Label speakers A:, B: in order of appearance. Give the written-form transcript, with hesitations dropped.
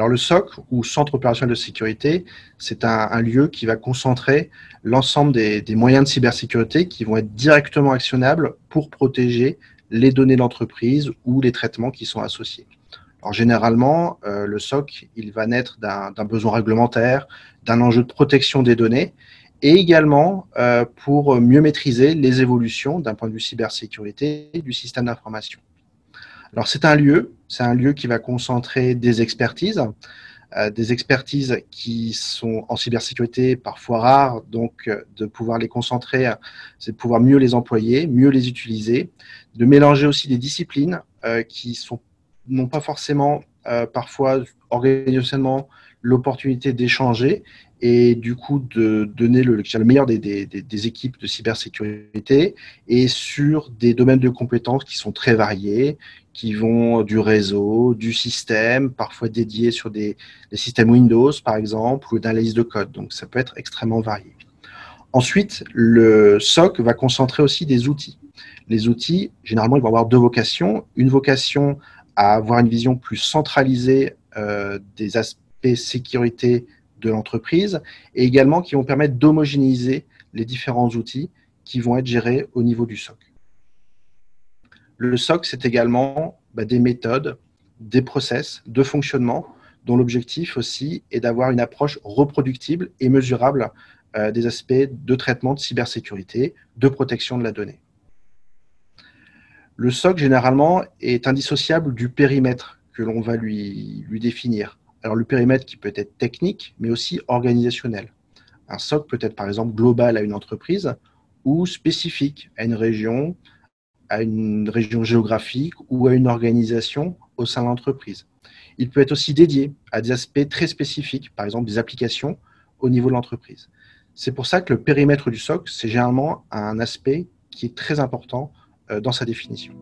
A: Alors le SOC, ou Centre opérationnel de sécurité, c'est un lieu qui va concentrer l'ensemble des moyens de cybersécurité qui vont être directement actionnables pour protéger les données d'entreprise ou les traitements qui sont associés. Alors généralement, le SOC, il va naître d'un besoin réglementaire, d'un enjeu de protection des données, et également pour mieux maîtriser les évolutions d'un point de vue cybersécurité du système d'information. Alors c'est un lieu qui va concentrer des expertises qui sont en cybersécurité parfois rares, donc de pouvoir les concentrer, c'est de pouvoir mieux les employer, mieux les utiliser, de mélanger aussi des disciplines qui sont n'ont pas forcément parfois organisationnellement l'opportunité d'échanger et du coup de donner le meilleur des équipes de cybersécurité et sur des domaines de compétences qui sont très variés, qui vont du réseau, du système, parfois dédiés sur des systèmes Windows par exemple, ou d'analyse de code. Donc ça peut être extrêmement varié. Ensuite, le SOC va concentrer aussi des outils. Les outils, généralement, ils vont avoir deux vocations. Une vocation à avoir une vision plus centralisée des aspects sécurité de l'entreprise et également qui vont permettre d'homogénéiser les différents outils qui vont être gérés au niveau du SOC. Le SOC, c'est également des méthodes, des process de fonctionnement dont l'objectif aussi est d'avoir une approche reproductible et mesurable des aspects de traitement de cybersécurité, de protection de la donnée. Le SOC, généralement, est indissociable du périmètre que l'on va lui définir. Alors, le périmètre qui peut être technique, mais aussi organisationnel. Un SOC peut être, par exemple, global à une entreprise ou spécifique à une région géographique ou à une organisation au sein de l'entreprise. Il peut être aussi dédié à des aspects très spécifiques, par exemple des applications au niveau de l'entreprise. C'est pour ça que le périmètre du SOC, c'est généralement un aspect qui est très important dans sa définition.